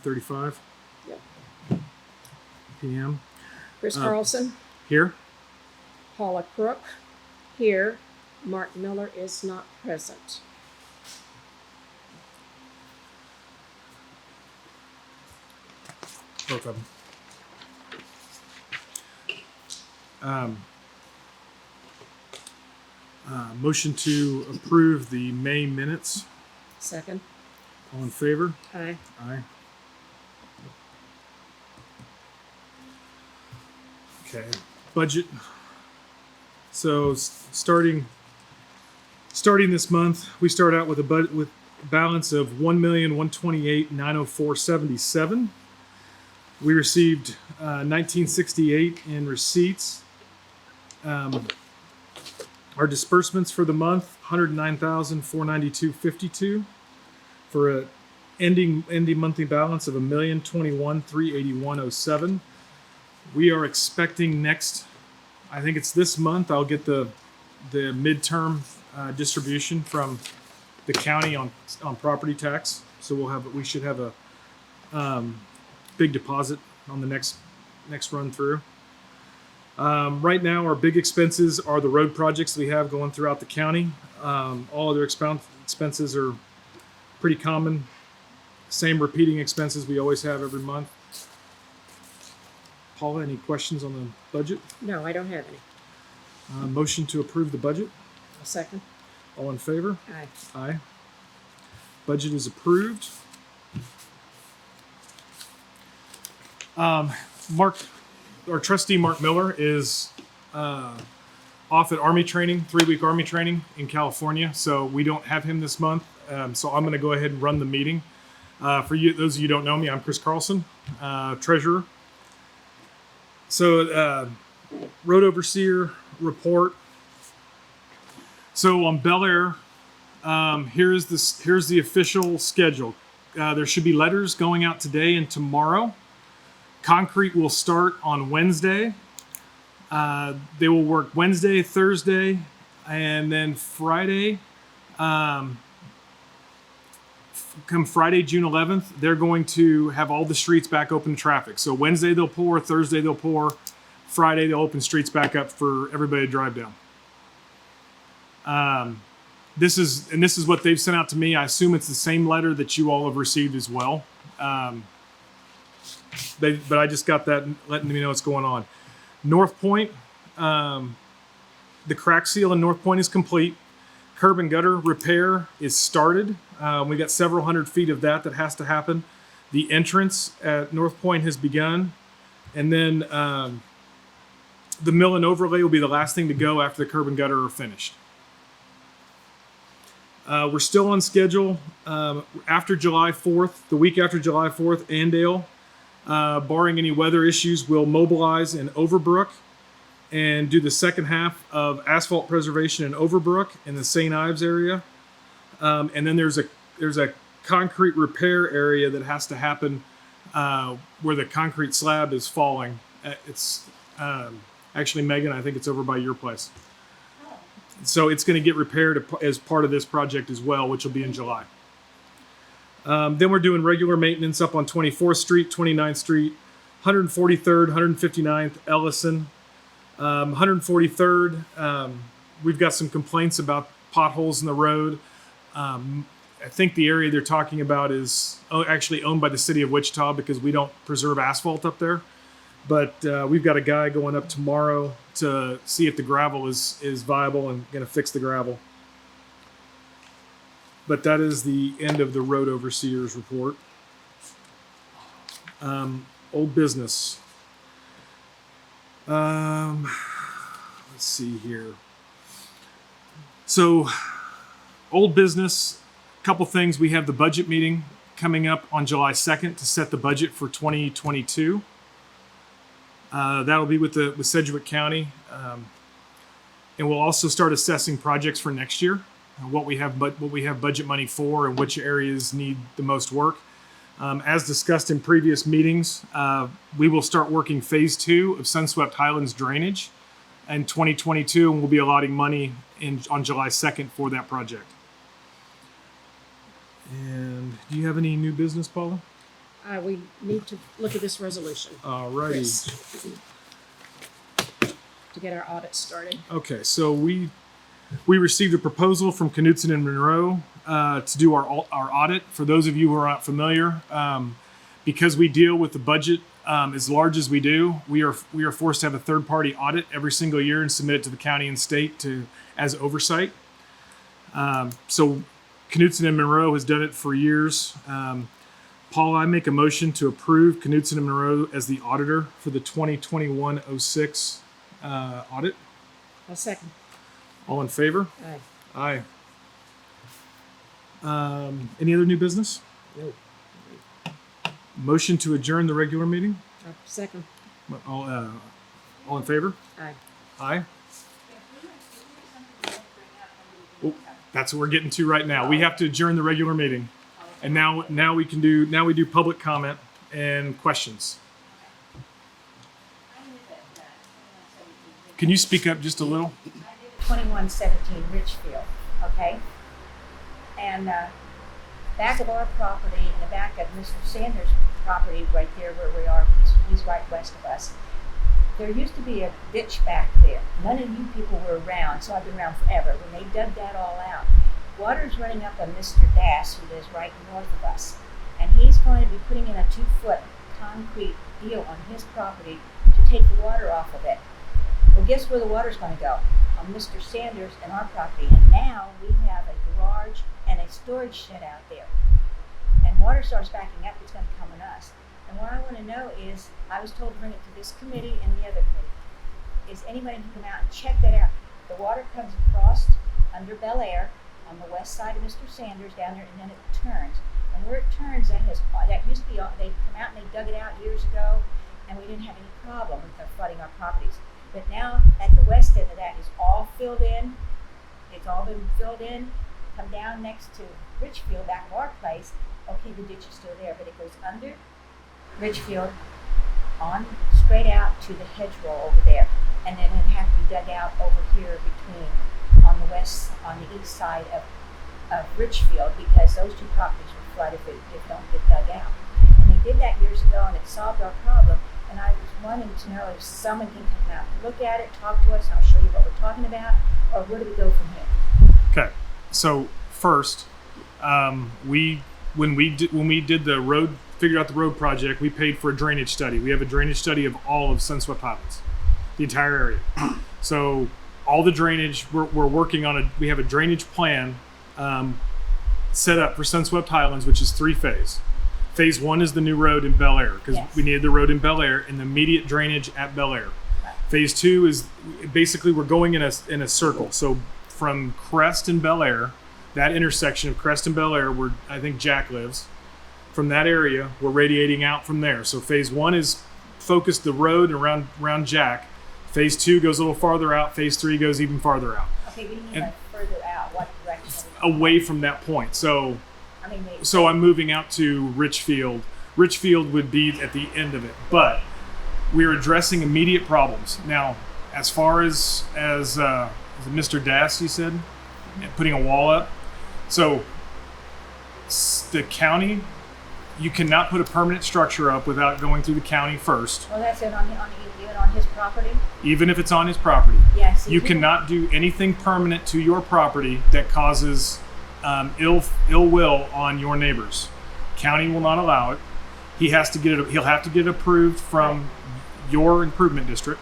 5:35 Yep. p.m. Chris Carlson, Here. Paula Crook, here. Mark Miller is not present. Both of them. Motion to approve the May minutes. Second. All in favor? Aye. Aye. Okay. Budget. So starting this month, we start out with a balance of $1,128,904.77. We received $19.68 in receipts. Our disbursements for the month, $109,492.52, for a ending monthly balance of $1,021,381.07. We are expecting I think it's this month, I'll get the midterm distribution from the county on property tax. So we should have a big deposit on the next run through. Right now, our big expenses are the road projects that we have going throughout the county. All other expenses are pretty common. Same repeating expenses we always have every month. Paula, any questions on the budget? No, I don't have any. Motion to approve the budget. A second. All in favor? Aye. Aye. Budget is approved. Our trustee Mark Miller is off at Army training, 3-week Army training in California, so we don't have him this month. So I'm going to go ahead and run the meeting. For you, those of you who don't know me, I'm Chris Carlson, treasurer. So road overseer report. So on Bel Air, here's the official schedule. There should be letters going out today and tomorrow. Concrete will start on Wednesday. They will work Wednesday, Thursday, and then Friday. Come Friday, June 11th, they're going to have all the streets back open to traffic. So Wednesday they'll pour, Thursday they'll pour, Friday they'll open streets back up for everybody to drive down. This is what they've sent out to me. I assume it's the same letter that you all have received as well. But I just got that letting me know what's going on. North Point, the crack seal in North Point is complete. Curb and gutter repair is started. We got several hundred feet of that has to happen. The entrance at North Point has begun. And then the mill and overlay will be the last thing to go after the curb and gutter are finished. We're still on schedule. After July 4th, the week after July 4th, Andale, barring any weather issues, will mobilize in Overbrook and do the second half of asphalt preservation in Overbrook in the St. Ives area. And then there's a concrete repair area that has to happen where the concrete slab is falling. It's actually, Megan, I think it's over by your place. So it's going to get repaired as part of this project as well, which will be in July. Then we're doing regular maintenance up on 24th Street, 29th Street, 143rd, 159th, Ellison. 143rd, we've got some complaints about potholes in the road. I think the area they're talking about is actually owned by the city of Wichita because we don't preserve asphalt up there. But we've got a guy going up tomorrow to see if the gravel is viable and going to fix the gravel. But that is the end of the road overseer's report. Old business. Let's see here. So, old business, a couple things. We have the budget meeting coming up on July 2nd to set the budget for 2022. That'll be with Sedgwick County. And we'll also start assessing projects for next year, what we have budget money for and which areas need the most work. As discussed in previous meetings, we will start working phase 2 of Sunswept Highlands drainage in 2022, and we'll be allotting money on July 2nd for that project. And do you have any new business, Paula? We need to look at this resolution Alrighty. Chris, to get our audit started. Okay, so we received a proposal from Knutson and Monroe to do our audit. For those of you who are not familiar, because we deal with the budget as large as we do, we are forced to have a third-party audit every single year and submit it to the county and state as oversight. So Knutson and Monroe has done it for years. Paula, I make a motion to approve Knutson and Monroe as the auditor for the 2021-06 audit. I'll second. All in favor? Aye. Aye. Any other new business? No. Motion to adjourn the regular meeting? Second. All in favor? Aye. Aye. Oh, that's what we're getting to right now. We have to adjourn the regular meeting. And now we do public comment and questions. Can you speak up just a little? 2117 Richfield, okay? And back of our property, in the back of Mr. Sanders' property, right there where we are, he's right west of us, there used to be a ditch back there. None of you people were around, so I've been around forever. When they dug that all out, water's running up on Mr. Dass, who lives right north of us, and he's going to be putting in a 2-foot concrete deal on his property to take the water off of it. Well, guess where the water's going to go? On Mr. Sanders and our property. And now we have a garage and a storage shed out there. And water starts backing up, it's going to come on us. And what I want to know is, I was told to bring it to this committee and the other committee. Is anybody who can come out and check that out? The water comes across under Bel Air on the west side of Mr. Sanders down there, and then it turns. And where it turns, that used to be, they come out and they dug it out years ago, and we didn't have any problem with them flooding our properties. But now, at the west end of that is all filled in. It's all been filled in. Come down next to Richfield, back of our place. Okay, the ditch is still there, but it goes under Richfield, on straight out to the hedgerow over there, and then it'd have to be dug out over here between on the east side of Richfield, because those two properties were flooded if it don't get dug out. And they did that years ago, and it solved our problem. And I was wanting to know if someone can come out, look at it, talk to us, and I'll show you what we're talking about, or where do we go from here? Okay. So first, when we did the road, figured out the road project, we paid for a drainage study. We have a drainage study of all of Sunswept Highlands, the entire area. So all the drainage we're working on we have a drainage plan set up for Sunswept Highlands, which is 3-phase. Phase 1 is the new road in Bel Air, because we needed the road in Bel Air and the immediate drainage at Bel Air. Right. Phase 2 is basically we're going in a circle. So from Crest and Bel Air, that intersection of Crest and Bel Air, where I think Jack lives, from that area, we're radiating out from there. So phase 1 is focused the road around Jack. Phase 2 goes a little farther out. Phase 3 goes even farther out. Okay, we need further out. What direction? Away from that point. So I'm moving out to Richfield. Richfield would be at the end of it, but we're addressing immediate problems. Now, as far as Mr. Dass, you said, putting a wall up. So the county, you cannot put a permanent structure up without going through the county first. Well, that's it even on his property? Even if it's on his property. Yes. You cannot do anything permanent to your property that causes ill will on your neighbors. County will not allow it. He'll have to get it approved from your improvement district.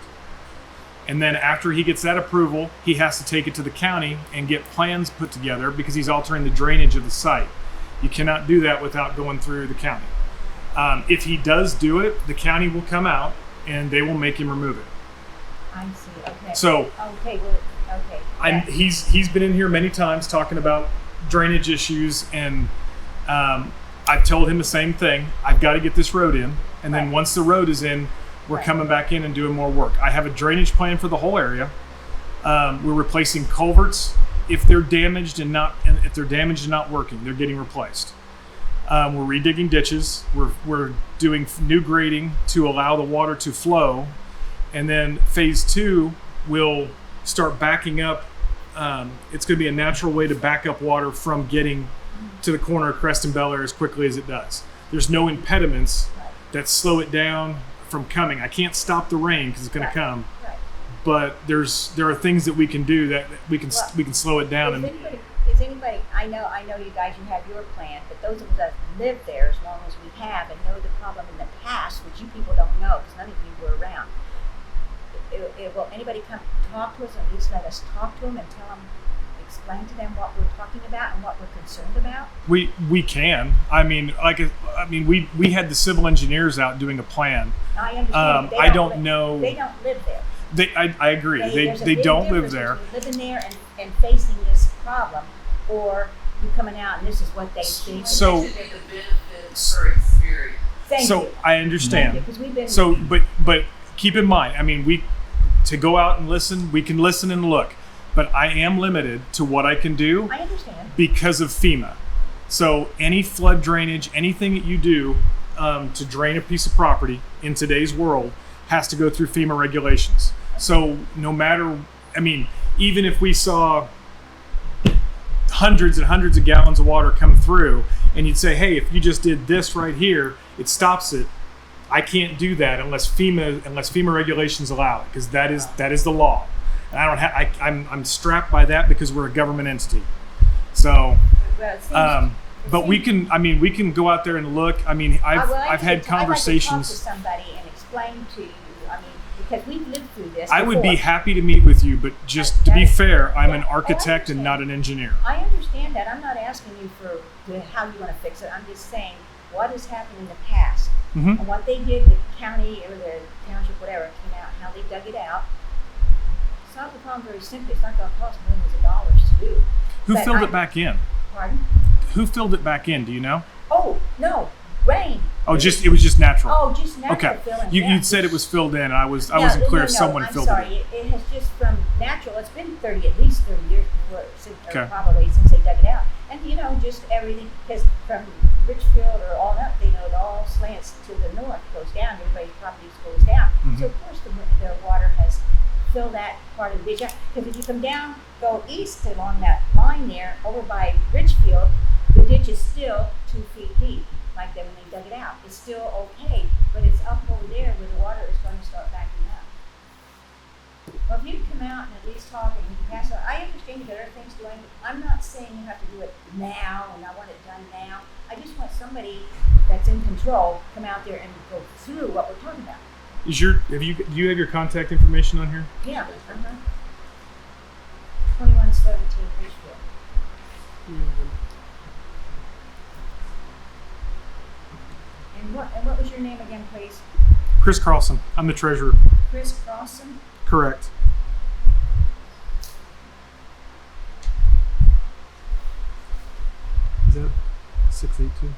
And then after he gets that approval, he has to take it to the county and get plans put together, because he's altering the drainage of the site. You cannot do that without going through the county. If he does do it, the county will come out and they will make him remove it. I see. Okay. So okay. Well, okay. He's been in here many times talking about drainage issues, and I've told him the same thing. I've got to get this road in, and then once the road is in, we're coming back in and doing more work. I have a drainage plan for the whole area. We're replacing culverts. If they're damaged and not working, they're getting replaced. We're redigging ditches. We're doing new grading to allow the water to flow, and then phase 2 will start backing up. It's going to be a natural way to back up water from getting to the corner of Crest and Bel Air as quickly as it does. there's no impediments Right. that slow it down from coming. I can't stop the rain because it's going Right. to come, Right. but there are things that we can do that we can Well, slow it down. Is anybody, I know you guys, you have your plan, but those of us that live there as long as we have and know the problem in the past, which you people don't know because none of you were around, will anybody come talk to us, or at least let us talk to them and tell them, explain to them what we're talking about and what we're concerned about? We can. We had the civil engineers out doing a plan. I understand. But I don't know. They don't live there. I agree. There's a They big don't live difference there. between living there and facing this problem, or you coming out and this is what they think. So- They should get the benefits for experience. Thank So you. I understand. Because we've been So, but keep in mind, I mean, to go out and listen, we can listen and look, but I am limited to what I can do I understand. because of FEMA. So any flood drainage, anything that you do to drain a piece of property in today's world has to go through FEMA regulations. So no matter, I mean, even if we saw hundreds and hundreds of gallons of water come through and you'd say, hey, if you just did this right here, it stops it. I can't do that unless FEMA regulations allow it, because that is the law. And I don't have, I'm strapped by that because we're a government entity. So, Well, it seems, but we can go out there and look. I mean, I've had conversations. I'd like to talk to somebody and explain to you. I mean, because we've lived through this. I would be before. happy to meet with you, but just to be fair, I'm an Yeah. Oh, I architect and understand. not an engineer. I understand that. I'm not asking you for how you want to fix it. I'm just saying what has happened in the past Mhm. and what they did. The county or the township, whatever, came out, how they dug it out. Solve the problem very simply. It's not going to cost millions of dollars to do. Who But filled I- it back in? Pardon? Who filled it back in? Do you know? Oh no, rain. Oh, it was just natural. Oh, just natural Okay. filling. You yeah. said it was filled in. I wasn't No, clear no, if someone I'm filled sorry. it in. It has just from natural. It's been at least 30 years before, or Okay. probably since they dug it out. And just everything, because from Richfield or all up, it all slants to the north, goes down. Everybody's property goes down. Mhm. So of course the water has filled that part of the ditch. Because if you come down, go east along that line there, over by Richfield, the ditch is still 2 feet deep, like that when they dug it out. It's still okay, but it's up over there where the water is going to start backing up. Well, if you'd come out and at least talk and you can pass it, I understand you got other things doing, but I'm not saying you have to do it now and I want it done now. I just want somebody that's in control come out there and go through what we're talking about. Do you have your contact information on here? Yeah, 2117 Richfield. And what was your name again, please? Chris Carlson. I'm the treasurer. Chris Crossan? Correct. Is that 682?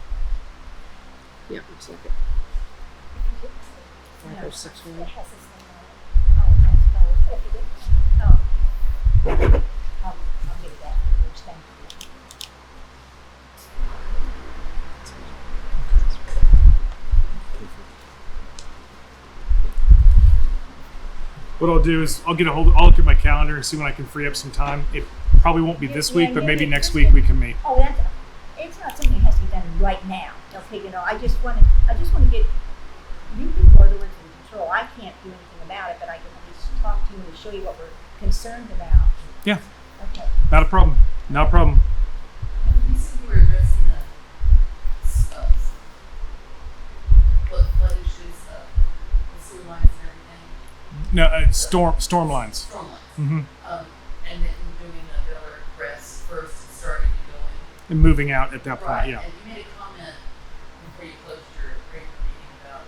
Yeah, it's like No. 5061. It has his name on it. Oh, that's probably, if you did. Oh. I'll give it that. Thank you. What I'll do is I'll look at my calendar and see when I can free up some time. It probably won't be this week, but maybe next week we can meet. Oh, it's not something that has to be done right now. Okay, I just want to get, you people are the ones in control. I can't do anything about it, but I can at least talk to you and show you what we're concerned about. Yeah, Okay. not a problem. Not a problem. You said you were addressing flood issues, the sewer lines and everything. No, storm lines. Storm lines. Mm-hmm. And then doing a builder request first and starting to go in. And moving out at that point. Right. Yeah. And you made a comment before you closed your regular meeting about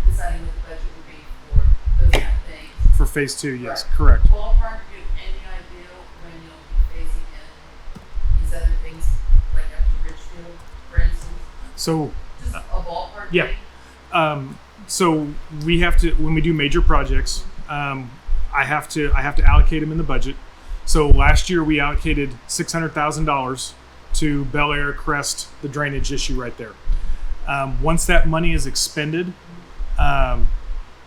deciding what the budget would be for those kind of things. For phase 2, yes, Right. correct. Ballpark, do you have any idea when you'll be phasing in these other things, like after Richfield, for instance? So Just a ballpark yeah. thing? So we have to, when we do major projects, I have to allocate them in the budget. So last year we allocated $600,000 to Bel Air Crest, the drainage issue right there. Once that money is expended, I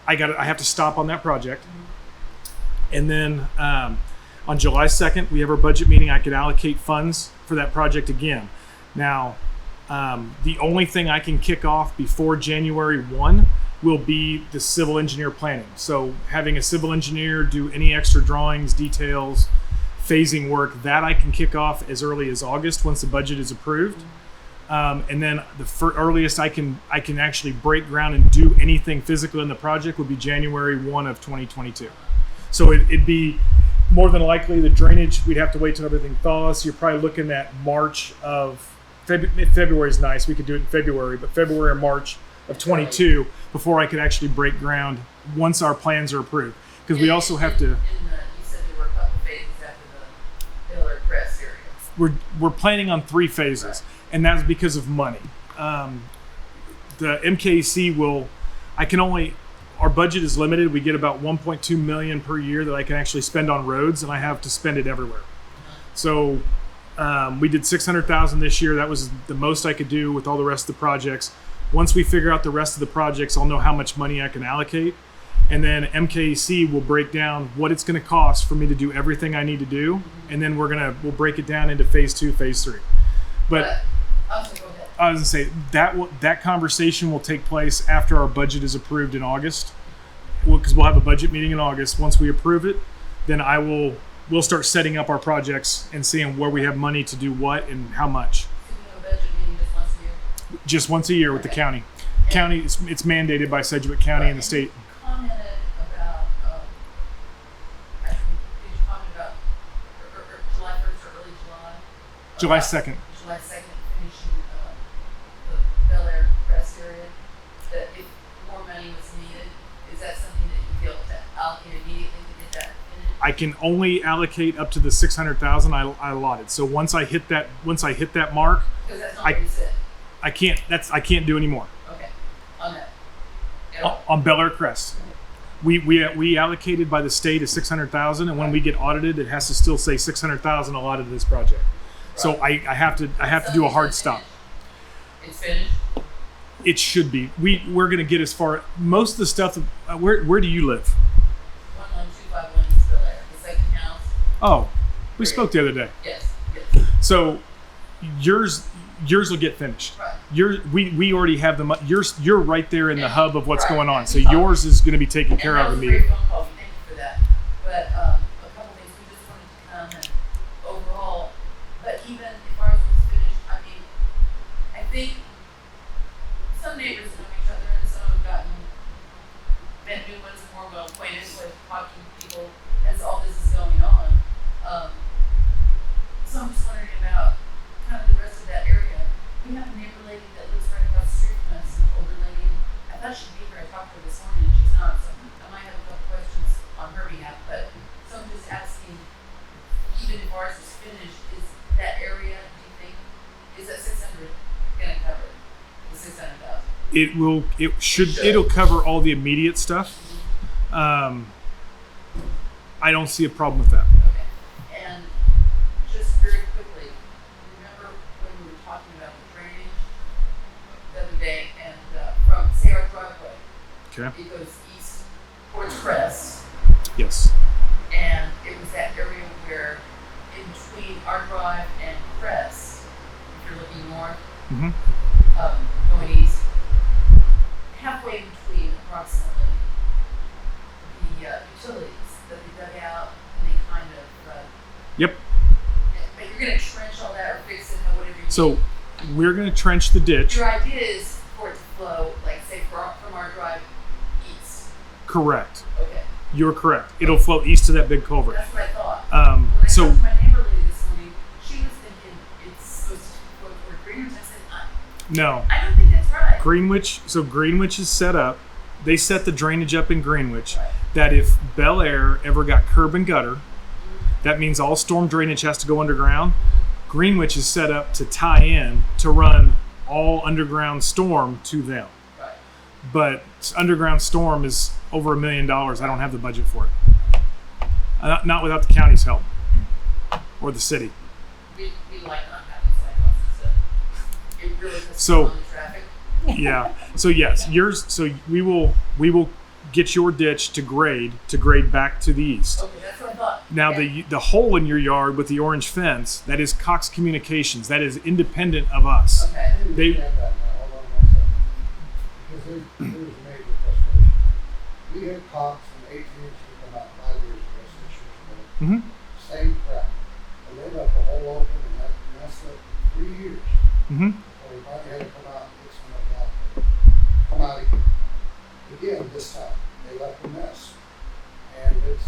have to stop on that project. And then on July 2nd, we have our budget meeting. I could allocate funds for that project again. Now, The only thing I can kick off before January 1 will be the civil engineer planning. So having a civil engineer do any extra drawings, details, phasing work, that I can kick off as early as August once the budget is approved. And then the earliest I can actually break ground and do anything physical in the project would be January 1 of 2022. So it'd be more than likely the drainage, we'd have to wait till everything thaws. You're probably looking at March of, February is nice, we could do it in February, but February or March of 22 before I could actually break ground once our plans are approved. Because we also have to, you said there were a couple phases after the Miller Crest area. we're planning on 3 phases, Right. and that's because of money. The MKC will, our budget is limited. We get about 1.2 million per year that I can actually spend on roads, and I have to spend it everywhere. So we did 600,000 this year. That was the most I could do with all the rest of the projects. Once we figure out the rest of the projects, I'll know how much money I can allocate. And then MKC will break down what it's going to cost for me to do everything I need to do. And then we'll break it down into phase 2, phase 3. But Also, go ahead. I was going to say that conversation will take place after our budget is approved in August. Because we'll have a budget meeting in August. Once we approve it, then we'll start setting up our projects and seeing where we have money to do what and how much. So you have a budget meeting just once a year? Just once a year with the county. County, it's mandated by Sedgwick County and the state. You commented about, actually, did you comment about July 1st or early July? July About 2nd. July 2nd, finishing the Bel Air Crest area, that if more money was needed, is that something that you feel to allocate immediately to get that finished? I can only allocate up to the 600,000 I allotted. So once I hit that mark, Because that's not what you said. I can't do any more. Okay, on that. At all. On Bel Air Crest. We allocated by the state is 600,000, and when we get audited, it has to still say 600,000 allotted to this project. So I have to do a hard stop. It's finished? It should be. We're gonna get as far. Most of the stuff. Where do you live? 11251 East Bel Air, the second house. Oh, we spoke the other day. Yes, yes, So yours will get finished. right. We already have the you're right there in the hub of what's Right. going on. So yours is going to be taken care of And that was a immediately. great phone call. Thank you for that. But a couple things we just wanted to come and overall. But even if ours was finished, I mean, I think some neighbors know each other and some have met new ones and more well acquainted with talking to people as all this is going on. So I'm just wondering about kind of the rest of that area. We have a neighbor lady that lives right across the street from us, an older lady. I thought she'd be here. I talked to her this morning and she's not, so I might have a couple questions on her behalf. But so I'm just asking, even if ours is finished, is that area, do you think, is that 600 gonna cover it? The 600,000? It'll cover all the immediate stuff. I don't see a problem with that. Okay. And just very quickly, remember when we were talking about the drainage the other day, and from say our driveway, Okay. it goes east towards Crest, Yes. and it was that area where in between our drive and Crest, if you're looking north, hmm going east, halfway in between approximately the utilities that they dug out and they kind of Yep. but you're gonna trench all that or fix it or whatever you So need. we're going to trench the ditch. Your idea is for it to flow, like say from our drive east. Correct. Okay, You're correct. It'll flow east to that big culvert. that's what I thought. When I So talked to my neighbor lady this morning, she was thinking it's supposed to flow toward Greenwich. I said, no. I don't think that's right. Greenwich is set up. They set the drainage up in Greenwich Right. that if Bel Air ever got curb and gutter, that means all storm drainage has to go underground. Greenwich is set up to tie in to run all underground storm to them. Right. But underground storm is over $1 million. I don't have the budget for it. Not without the county's help or the city. We like not having sidewalks and stuff. It really puts So- on the traffic. Yeah. So yes, yours. So we will get your ditch to grade back to the east. Okay, that's what I thought. Now the hole in your yard with the orange fence, that is Cox Communications. That is independent of us. Okay. They- Hold on 1 second. Because there's major frustration. We had Cox from 18 years to come out 5 years ago, 6 years ago. Mhm. Same crap. And they left the hole open and that messed up for 3 years. Mhm. So we finally had to come out and fix it out there. Come out again this time. They left a mess. And it's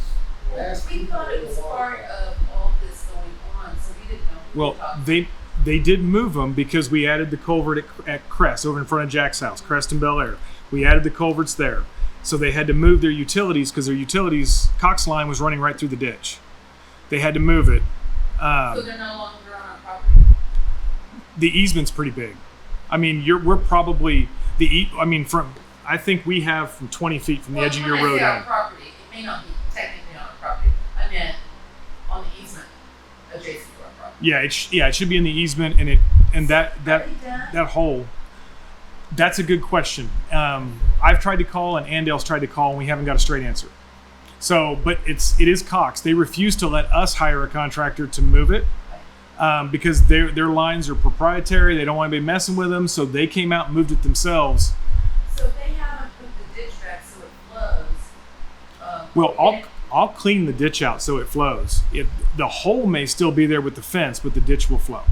nasty. We thought it was part of all this going on, so we didn't know. who Well, to talk to. they did move them because we added the culvert at Crest over in front of Jack's house, Crest and Bel Air. We added the culverts there, so they had to move their utilities because their utilities Cox line was running right through the ditch. They had to move it. So they're no longer on our property? The easement's pretty big. I mean, we're probably I think we have from 20 feet from the edge of your road When I say our in. property, it may not be technically on our property. I meant on the easement adjacent to our property. Yeah, it should be in the easement, and that Are they done? that hole. That's a good question. I've tried to call and Andale's tried to call and we haven't got a straight answer. So, but it is Cox. They refuse to let us hire a contractor to move it because their lines are proprietary. They don't want to be messing with them, so they came out and moved it themselves. So they haven't put the ditch back so it flows. Well, and- I'll clean the ditch out so it flows. The hole may still be there with the fence, but the ditch will flow.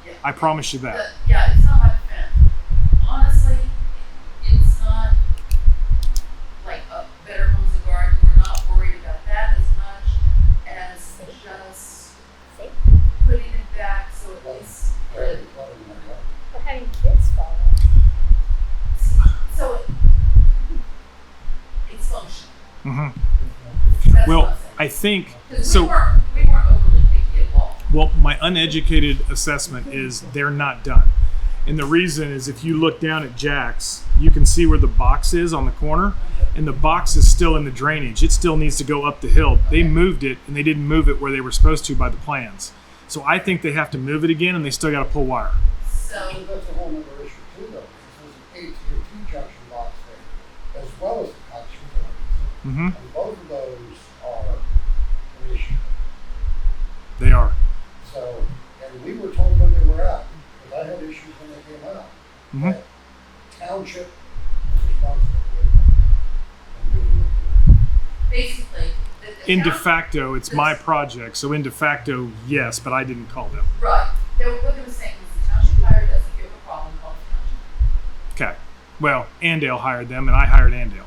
yeah, I promise you that. yeah, it's not my fence. Honestly, it's not like a Better Homes and Garden. We're not worried about that as much as just See? putting it back so at least Very flooding in my yard. But having kids fall so it's functional. hmm That's Well, what I'm saying. I think 'Cause so. we weren't overly picky at all. Well, my uneducated assessment is they're not done. And the reason is if you look down at Jack's, you can see where the box is on the corner, and the box is still in the drainage. It still needs to go up the hill. They moved it, and they didn't move it where they were supposed to by the plans. So I think they have to move it again, and they still got to pull wire. So So that's a whole other issue too, though, because there's an AT&T junction box there, as well as the Cox utilities. hmm And both of those are an issue. They are. So, and we were told when they were out, because I had issues when they came out. Mhm. that Township is responsible for it and doing it. basically, the In de town- facto, it's my project. So in de facto, yes, but I didn't call them. Right. What they were saying was the township hired us. If you have a problem, call the township. Okay. Well, Andale hired them, and I hired Andale.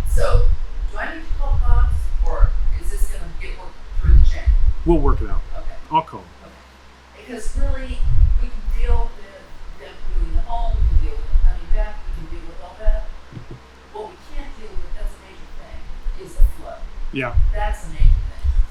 So, do I need to call Cox, or is this going to get worked through the chain? We'll work it out. Okay. I'll call. Okay. Because really, we can deal with them doing the home, we can deal with them coming back, we can deal with all that. What we can't deal with, that's a major thing, is the flood. Yeah. That's a major thing.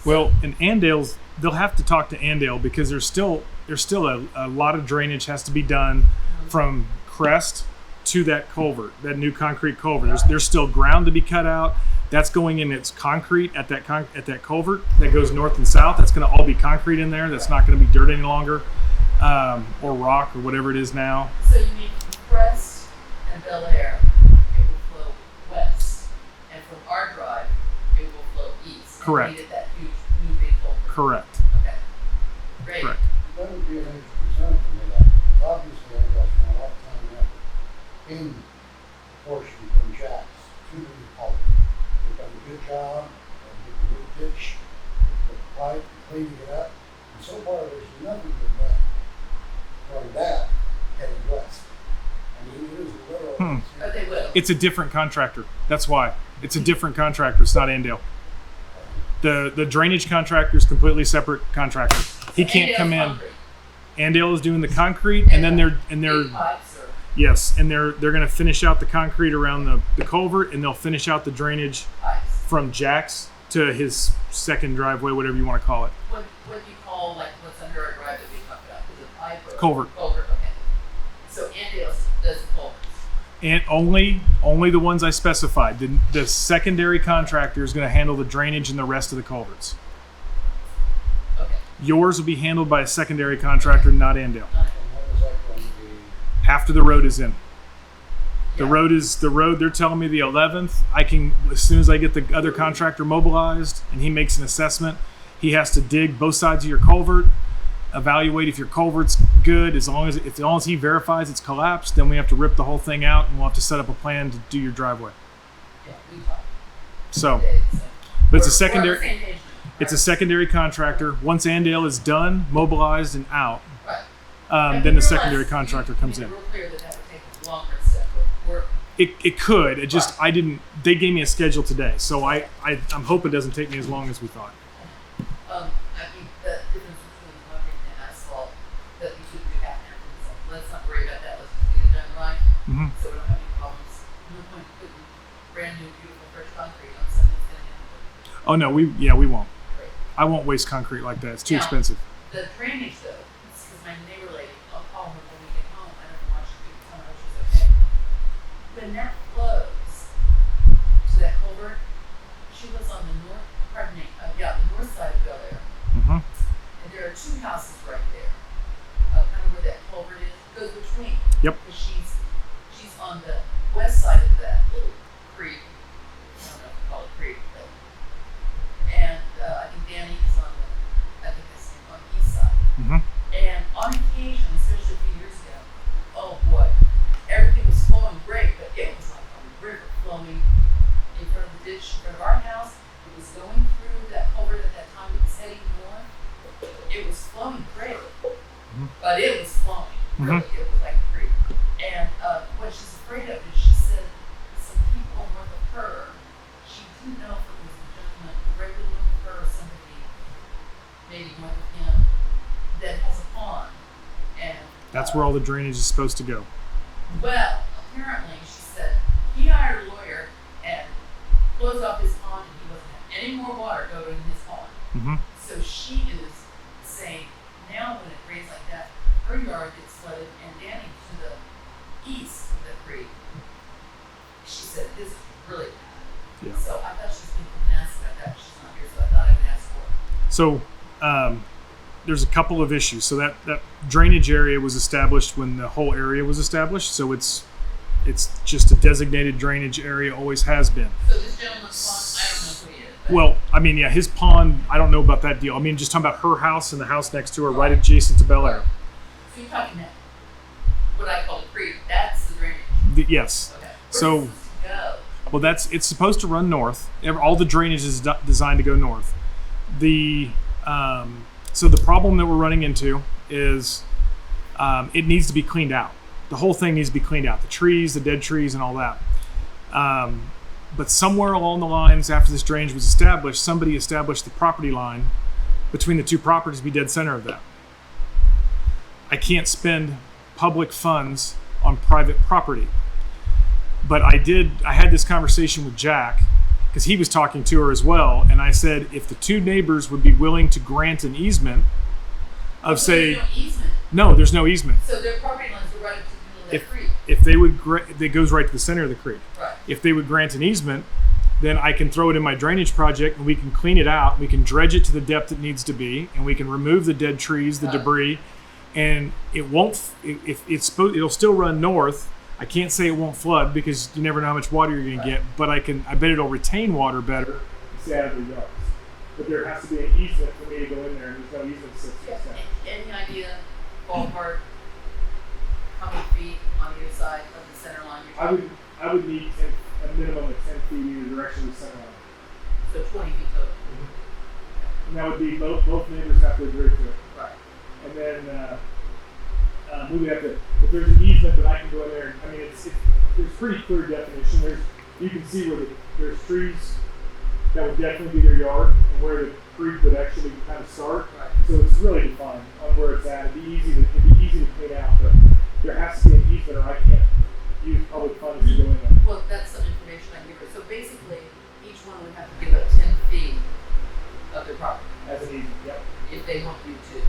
So- Well, and Andale's, they'll have to talk to Andale because there's still a lot of drainage has to be done from Crest to that culvert, that new concrete culvert. There's still ground to be cut out. That's going in its concrete at that culvert that goes north and south. That's going to all be concrete in there. That's not going to be dirt any longer, or rock or whatever it is now. So you mean from Crest and Bel Air, it will flow west, and from our drive, it will flow east. Correct. And we did that huge, new big culvert. Correct. Okay. Great. Correct. That would be a major concern for me, that, because obviously I got spent a lot of time and effort in the portion from Jack's to the new culvert. They've done a good job of getting the new ditch, the pipe, cleaning it up, and so far there's nothing been done from that heading west. I mean, it is a literal. But they will. It's a different contractor. That's why. It's a different contractor. It's not Andale. The drainage contractor is completely separate contractor. He can't come in. Andale is doing the concrete, and then they're Big pipes or yes, and they're going to finish out the concrete around the culvert, and they'll finish out the drainage pipes. from Jack's to his second driveway, whatever you want to call it. What do you call like what's under our drive that we talked about? Is it pipe or Culvert. Culvert. Okay. So Andale does the culverts. And only the ones I specified. The secondary contractor is going to handle the drainage and the rest of the culverts. Okay. Yours will be handled by a secondary contractor, not Andale. Not it. And what is that going to be? After the road is in. The Yeah. road. They're telling me the 11th. I can, as soon as I get the other contractor mobilized and he makes an assessment, he has to dig both sides of your culvert, evaluate if your culvert's good. As long as he verifies it's collapsed, then we have to rip the whole thing out and we'll have to set up a plan to do your driveway. Yeah, we talked So, today, so. but it's a We're on the secondary. same page now. It's a secondary contractor. Once Andale is done, mobilized, and out, Right. then the secondary contractor comes in. Real clear that would take a longer step, but we're, It could. It just I didn't. They gave me a schedule today, so I'm hoping it doesn't take me as long as we thought. I think the difference between concrete and asphalt, that we should do half and half, so let's not worry about that, let's just get it done right, Hmm. so we don't have any problems. No point putting brand new, beautiful, fresh concrete on something that's gonna happen. Oh no, we won't. Great. I won't waste concrete like that. It's too Yeah. expensive. The drainage though, because my neighbor lady, I'll call her when we get home, I don't know why she didn't tell her she's okay. When that flows to that culvert, she lives on the north, the north side of Bel Air. Hmm. And there are two houses right there, kind of where that culvert is, goes between. Yep. Because she's on the west side of that little creek. I don't know if you call it creek, but and I think Danny is on the east side. Hmm. And on occasion, especially a few years ago, oh boy, everything was flowing great, but it was like a river flowing in front of the ditch in front of our house. It was going through that culvert at that time. It was heading north. It was flowing great, but it was flowing. Really, it was like a creek. And what she's afraid of is she said some people north of her. She didn't know if it was a gentleman directly north of her or somebody maybe north of him that has a pond. And That's where all the drainage is supposed to go. well, apparently, she said he hired a lawyer and closed off his pond and he wasn't having any more water go in his pond. Hmm. So she is saying now when it rains like that, her yard gets flooded and Danny to the east of the creek. She said this is really bad. Yeah. So I thought she was being nasty about that. She's not here, so I thought I would ask for her. So there's a couple of issues. So that drainage area was established when the whole area was established. So it's just a designated drainage area, always has been. So this gentleman's pond, I don't know who he is. But Well, I mean, yeah, his pond, I don't know about that deal. I mean, just talking about her house and the house next to her, right adjacent to Bel Air. so you're talking that what I call the creek, that's the drainage. Yes. Okay. Where's So- it supposed to go? Well, it's supposed to run north. All the drainage is designed to go north. So the problem that we're running into is it needs to be cleaned out. The whole thing needs to be cleaned out. The trees, the dead trees, and all that. But somewhere along the lines, after this drainage was established, somebody established the property line between the two properties to be dead center of that. I can't spend public funds on private property. But I had this conversation with Jack because he was talking to her as well. And I said, if the two neighbors would be willing to grant an easement of So there's say, no easement. no, there's no easement. So their property lines are right up to the middle of that If- creek. If they would, it goes right to the center of the creek. Right. If they would grant an easement, then I can throw it in my drainage project and we can clean it out. We can dredge it to the depth it needs to be, and we can remove the dead trees, the Right. debris, and it won't. If it's supposed, it'll still run north. I can't say it won't flood because you never know how much water you're going Right. to get, but I bet it'll retain water better. Stay out of the yards. But there has to be an easement for me to go in there, and there's no easement to Yeah. Any idea, ballpark, how many feet on either side of the center line you're talking? I would need a minimum of 10 feet in the direction of the center line. So 20 feet total. And that would be both neighbors have to agree to it. Right. And then we would have to, if there's an easement that I can go in there, I mean, there's pretty clear definition. You can see where there's trees that would definitely be their yard and where the creek would actually kind of start. Right. So it's really defined on where it's at. It'd be easy to clean out, but there has to be an easement or I can't use public funds to go in there. Well, that's some information I can give her. So basically, each one would have to give up 10 feet of their property As an easement, yep. if they want you to.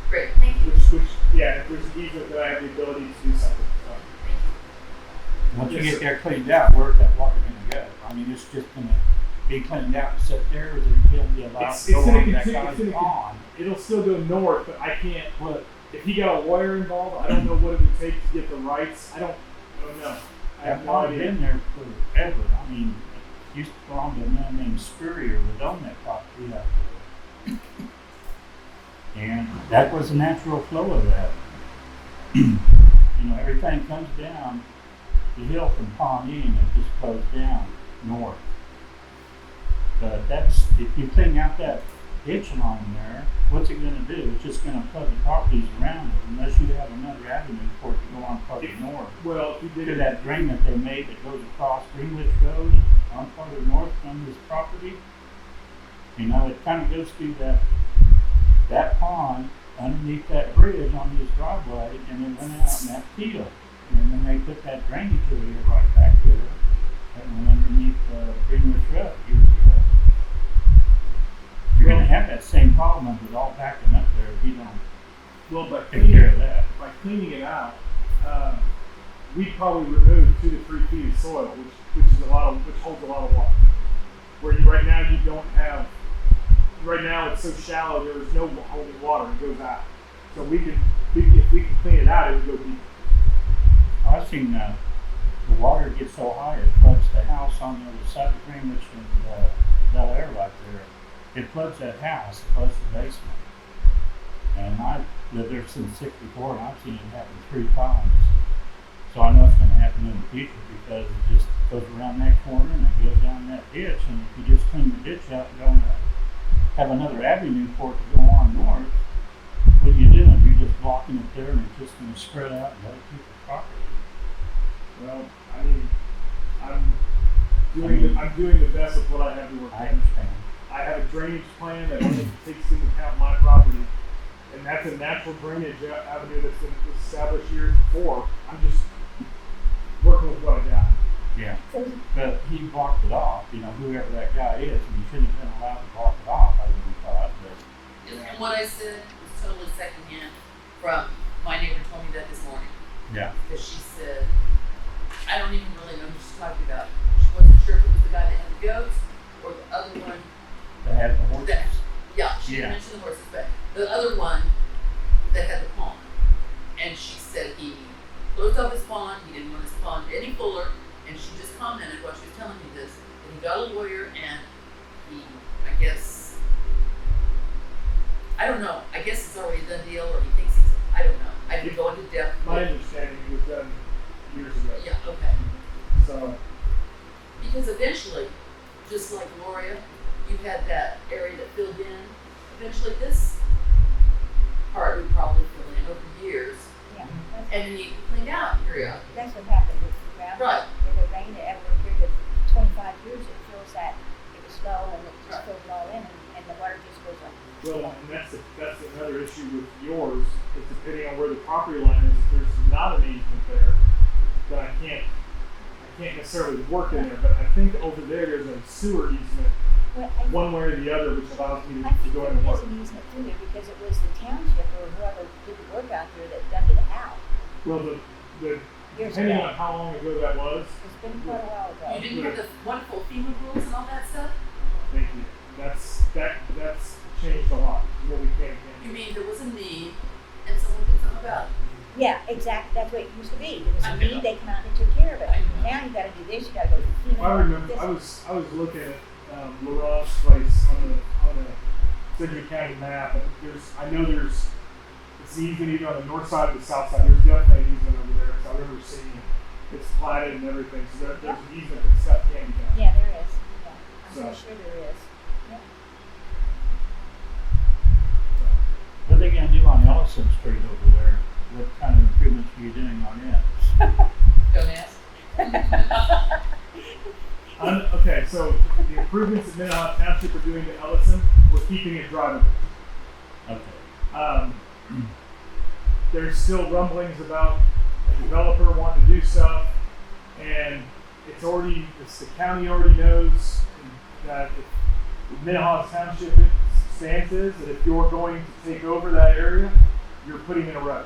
Great, thank you. Which, yeah, if there's an easement, then I have the ability to do something. So, Thank you. Once you get that cleaned out, where's that water gonna go? I mean, it's just gonna be cleaned out and sit there, or is it gonna be allowed It's to go gonna on that continue- guy's it's gonna pond? It'll still go north, but I can't put. If he got a lawyer involved, I don't know what it would take to get the rights. I don't know. I have That no pond's idea. been there forever. I mean, it used to belong to a man named Spurrier that owned that property out there. And that was the natural flow of that. You know, everything comes down the hill from Pawnee and it just flows down north. But that's, if you clean out that ditch along there, what's it gonna do? It's just gonna flood the properties around it unless you have another avenue for it to go on farther north. Well, if you To did that drain that they made that goes across Greenwich Road on farther north from this property. You know, it kind of goes through that pond underneath that bridge on this driveway and then went out in that field. And then they put that drainage area right back there that went underneath Greenwich Road years ago. You're gonna have that same problem with it all backing up there if you don't well, by take care of cleaning, that. by cleaning it out, we'd probably remove 2 to 3 feet of soil, which holds a lot of water. Where right now you don't have. Right now it's so shallow there is no holding water; it goes out. So if we can clean it out, it would go deep. I've seen the water get so high it floods the house on the other side of Greenwich and Bel Air right there. It floods that house, it floods the basement. And I've lived there since '64 and I've seen it happen 3 times. So I know it's going to happen in the future because it just goes around that corner and it goes down that ditch. And if you just clean the ditch out and don't have another avenue for it to go on north, what are you doing? You're just blocking it there and it's just going to spread out and other people's property. Well, I mean, I'm doing the best with what I have to work I with. understand. I have a drainage plan that takes into account my property, and that's a natural drainage avenue that's been established years before. I'm just working with what I got. Yeah. But he blocked it off, you know, whoever that guy is, and he shouldn't have been allowed to block it off, I wouldn't have thought, but And what I said was totally secondhand from my neighbor told me that this morning. yeah. Because she said, I don't even really know who she's talking about. She wasn't sure if it was the guy that had the goats or the other one They had the horses. that, yeah, she Yeah. didn't mention the horses, but the other one that had the pond. And she said he closed off his pond, he didn't want his pond any fuller, and she just commented while she was telling me this, that he got a lawyer and he, I guess, I don't know, I guess it's already a done deal or he thinks he's, I don't know. I didn't go into depth. My understanding was done years ago. Yeah, okay. So, Because eventually, just like Gloria, you had that area that filled in. Eventually, this part would probably fill in over years, Yeah, and then you cleaned out periodically. that's what happened with the ground. Right. With the rain, that over a period of 25 years, it fills that, it was slow and it just Right. fills it all in and the water just goes up. well, and that's another issue with yours, is depending on where the property line is, if there's not an easement there, then I can't necessarily work in there, but I think over there's a sewer easement, Well, one way or the other, which allows me I to think go there in and is work. an easement through there because it was the township or whoever did the work out there that dug it out Well, the years depending ago. on how long ago that was, It's been quite a while ago. You didn't have the wonderful FEMA rules and all that stuff? thank you. That's changed a lot. What we can You mean there was a need and someone did something about it? Yeah, exactly. That's what it used to be. There was I a know. need, they come out and took care of it. I know. Now you gotta do this, you gotta go to FEMA. I remember this. I was looking at Laurent's place on the Sedgwick County map, and there's it's easement either on the north side or the south side. There's definitely an easement over there. So I remember seeing it. It's platted and everything. So there's an easement that stuff can be done. Yeah, there is. Yeah, I'm So. pretty sure there is. Yeah. What are they gonna do on Ellison Street over there? What kind of improvements are you doing on it? Don't ask. Okay, so the improvements that Minnehaha Township are doing to Ellison, we're keeping it drivable. Okay. There's still rumblings about a developer wanting to do stuff, and the county already knows that if Minnehaha Township stance is that if you're going to take over that area, you're putting in a road.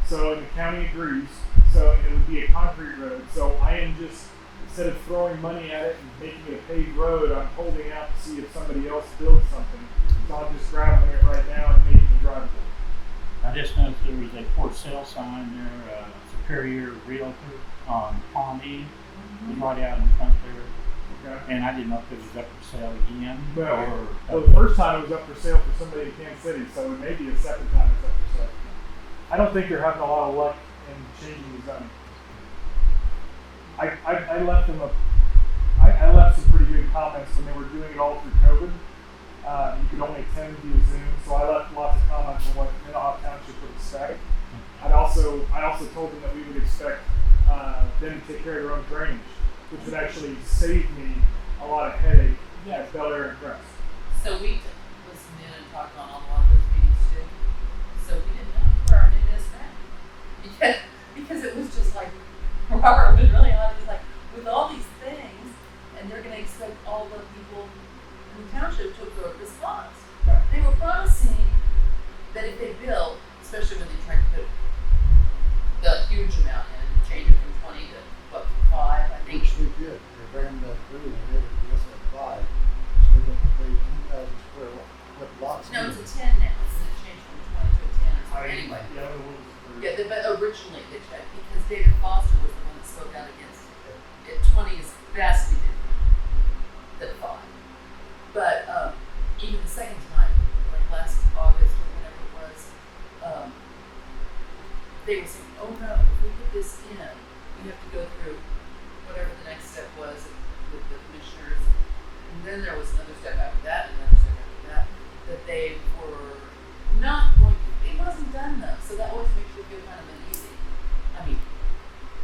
So the county agrees, so it would be a concrete road. So I am just, instead of throwing money at it and making it a paved road, I'm holding out to see if somebody else builds something. So I'm just graveling it right now and making it drivable. I just noticed there was a for sale sign there, Superior Realtor on Pawnee, was right out in front there. Okay. And I didn't know if it was up for sale again, Well, or. the first time it was up for sale for somebody in Kansas City, so it may be a second time it's up for sale. I don't think they're having a lot of luck in changing the zoning. I left them I left some pretty good comments when they were doing it all through COVID. You could only attend via Zoom, so I left lots of comments on what Minnehaha Township would expect. I also told them that we would expect them to take care of their own drainage, which would actually save me a lot of headache at Bel Air and Crest. So we listened in and talked on a lot of those meetings too. So we didn't know where our new best friend. Because it was just like, Robert was really hot. He's like, with all these things, and they're going to expect all the people in the township to absorb this cost. Right. They were promising that if they build, especially when they tried to put the huge amount in, change it from 20 to what, 5, I think. Which we did, we ran that through, and they were just at 5, so we got to pay 2,000 square foot lots. No, it's a 10 now. It's going to change from 20 to a 10 or something. Anyway. Yeah, it was Yeah, but originally they checked because David Foster was the one that spoke out against it. 20 is vastly different than 5. But even the second time, like last August or whatever it was, they were saying, oh no, if we put this in, we have to go through whatever the next step was with the commissioners. And then there was another step after that, and another step after that, that they were not going to, it wasn't done though, so that always makes you feel kind of uneasy. I mean,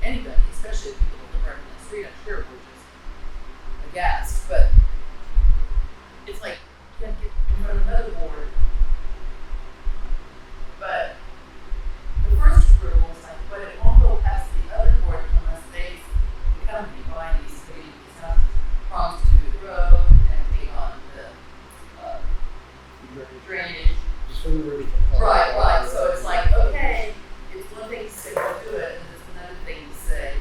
anybody, especially people that live right on the street, I'm sure were just aghast, but it's like, you have to get in front of another board. But the first approval was like, but it won't go past the other board unless they, the company buying these communities have promised to do the road and pay on the drainage. Sewer. Right, so it's like, okay, it's one thing to say we'll do it, and it's another thing to say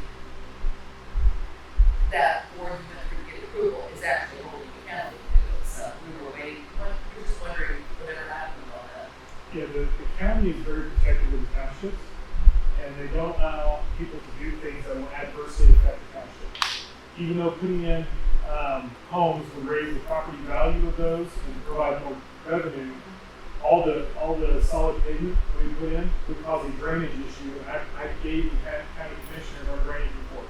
that board member to get approval is actually holding you accountable to it. So we were waiting, we're just wondering whatever happened with all that. Yeah, the county is very protective of the townships, and they don't allow people to do things that will adversely affect the township. Even though putting in homes would raise the property value of those and provide more revenue, all the solid pavement that we put in would cause a drainage issue, and I gave the county commissioner our drainage report.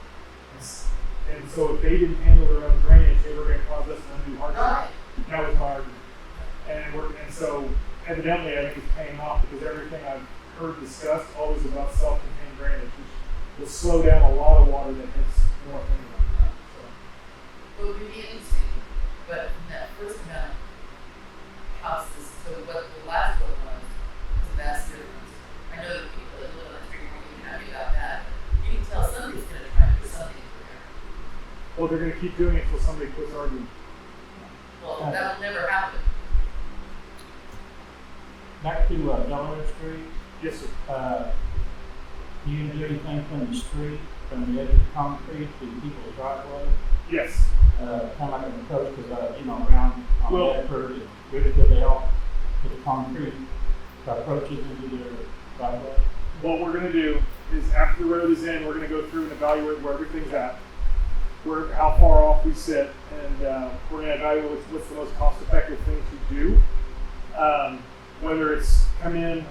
And so if they didn't handle their own drainage, they were going to cause us an undue hardship. Right. That was my argument. And so evidently I think it's paying off because everything I've heard discussed always about self-contained drainage, which will slow down a lot of water that hits north anyway. Well, it would be interesting, but from that first amount of houses to what the last one was a vast difference. I know that people that live on the street won't be happy about that. You can tell somebody's going to try and put something in there. Well, they're going to keep doing it until somebody quits arguing. Well, that'll never happen. Back to Delaware Street, Yes, sir. you didn't do anything from the street, from the edge of the concrete to people's driveway? Yes. Kind of like an approach, because, around on Well- Bedford, could they all put the concrete approaches into their driveway? What we're going to do is after the road is in, we're going to go through and evaluate where everything's at, how far off we sit, and we're going to evaluate what's the most cost-effective thing to do. Whether it's come in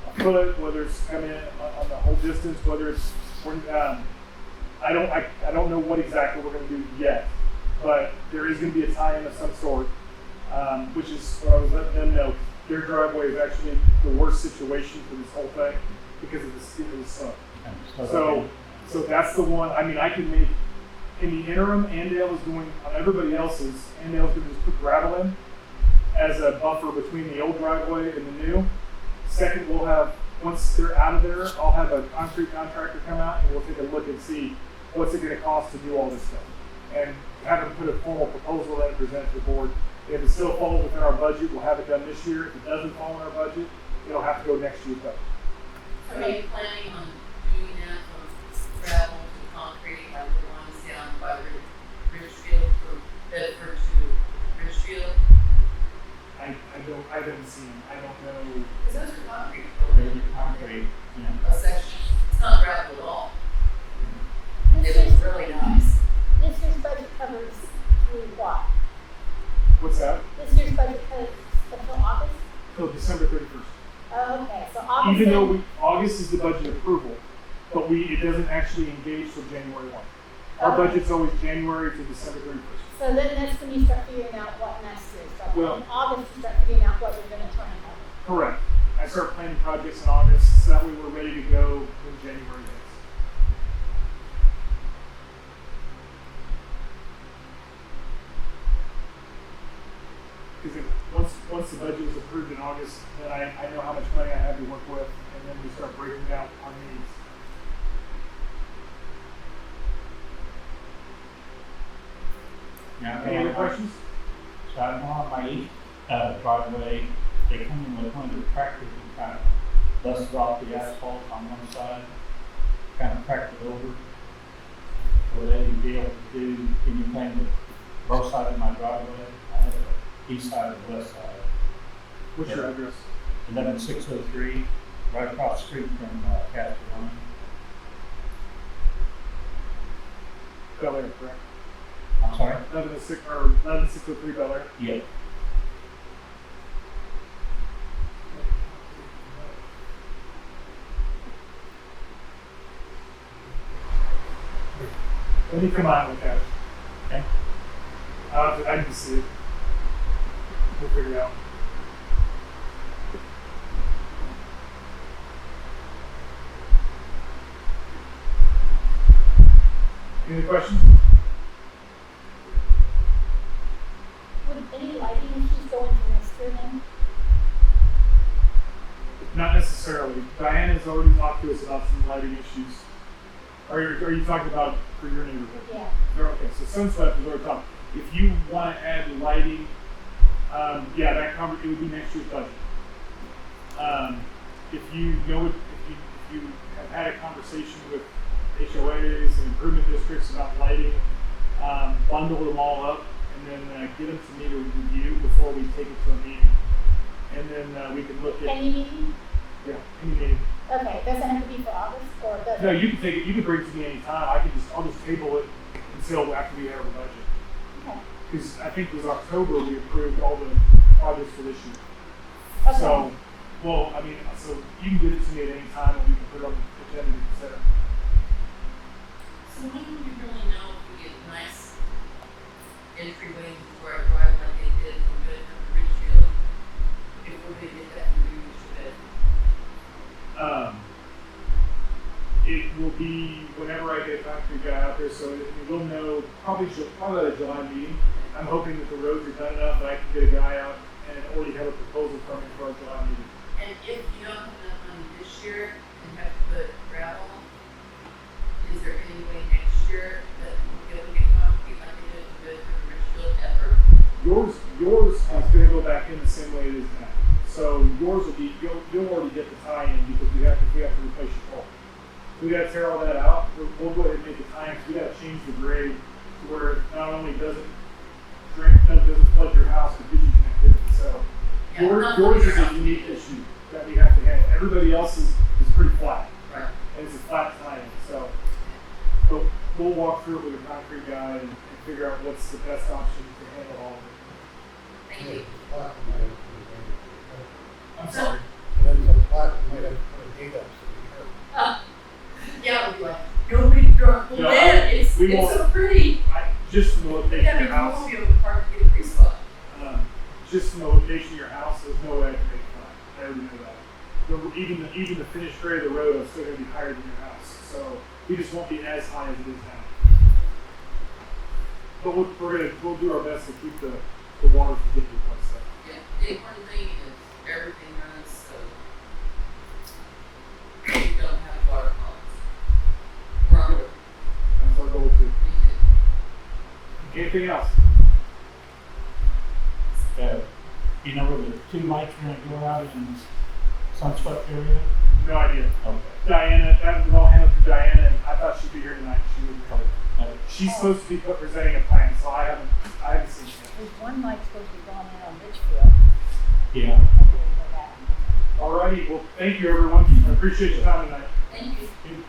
a foot, whether it's come in on the whole distance, whether it's I don't know what exactly we're going to do yet, but there is going to be a tie-in of some sort, which is what I was letting them know. Their driveway is actually the worst situation for this whole thing because of the steep of the slope. So that's the one. I mean, I can make in the interim. Andale is going on everybody else's. Andale's going to just put gravel in as a buffer between the old driveway and the new. Second, we'll have, once they're out of there, I'll have a concrete contractor come out and we'll take a look and see what's it going to cost to do all this stuff. And have them put a formal proposal in and present to the board. If it still falls within our budget, we'll have it done this year. If it doesn't fall in our budget, it'll have to go next year's budget. So are you planning on doing that from gravel to concrete, like the ones down by Ridgefield from Bedford to Ridgefield? I I haven't seen them. I don't know. Because those are concrete. There's a concrete, you know. A section. It's not gravel at all. This It was year's, really nice. this year's budget covers through what? What's that? This year's budget covers until August? Till December 31st. Oh, okay, so August. Even though then- August is the budget approval, but it doesn't actually engage till January 1. Our Okay. budget's always January to December 31st. So then that's when you start figuring out what next year's budget. Well- In August, you start figuring out what you're gonna try and cover. Correct. I start planning projects in August, so that way we're ready to go when January hits. Because once the budget is approved in August, then I know how much money I have to work with, and then we start breaking down our needs. Now, Any other questions? So I know on my east driveway, they come in with one of the tractors and kind of busts off the asphalt on one side, kind of cracked it over. Will they be able to do anything with both sides of my driveway? I have the east side and the west side. What's your address? 11603, right across the street from Castellano. Bel Air, correct? I'm sorry? 11603 Bel Air. Yeah. Let me come on with that. Okay. I need to see it. We'll figure it out. Any questions? Would any lighting issues go into next year then? Not necessarily. Diana's already talked to us about some lighting issues. Are you talking about for your neighborhood? Yeah. Okay, so Sunset is already talked. If you want to add lighting, yeah, it would be next year's budget. If you have had a conversation with HOAs and improvement districts about lighting, bundle them all up and then get them to me to review before we take it to a meeting. And then we can look at Any meeting? any meeting. Okay, does it have to be for August or does No, it? you can take it. You can bring it to me anytime. I'll just table it until after we have a budget. Okay. Because I think it was October we approved all the projects for this year. Okay. So, well, I mean, so you can get it to me at any time and we can put it on the agenda to consider. So when do we really know if we get nice entryway before I drive like they did from Good from Ridgefield? If we're gonna get that from Ridgefield. It will be whenever I get a concrete guy out there, so we'll know probably at a July meeting. I'm hoping that the roads are done enough that I can get a guy out and already have a proposal from him for our July meeting. And if you don't have enough money this year and have to put gravel, is there any way next year that we'll be able to get concrete like they did from Good from Ridgefield ever? Yours is going to go back in the same way it is now. So yours will be you'll already get the tie-in because we have to replace your pole. We got to tear all that out. We'll go ahead and make the tie-in. We got to change the grade to where it not only doesn't flood your house, but gives you connectivity. So Yeah, not yours is your a house. unique issue that we have to handle. Everybody else is pretty flat, Right. and it's a flat tie-in. So but we'll walk through it with a concrete guy and figure out what's the best option to handle all of it. Thank you. Plaque might have to put a date up. I'm sorry. And then the plaque might have to put a date up so we hear. Yeah, we'll be like, go big drunk. Well, No, man, it's we won't. so pretty. Just from the location Yeah, of we your house. won't be able to park and get a free spot. Just from the location of your house, there's no way I can make it flat. I already know that. Even the finished grade of the road is still going to be higher than your house. So we just won't be as high as it is now. But we'll do our best to keep the water from getting replaced. Yeah, the important thing is everything runs so you don't have water problems. We're on it. That's our goal too. Anything else? You know where the two lights are gonna go out in Sunswept area? No idea. Okay. Diana, that was all handled through Diana, and I thought she'd be here tonight. She wouldn't come. She's supposed to be presenting a plan, so I haven't seen it yet. There's one light supposed to be going in on Litchfield. Yeah. Hopefully we'll get that. Alrighty, well, thank you everyone. I appreciate your time tonight. Thank you.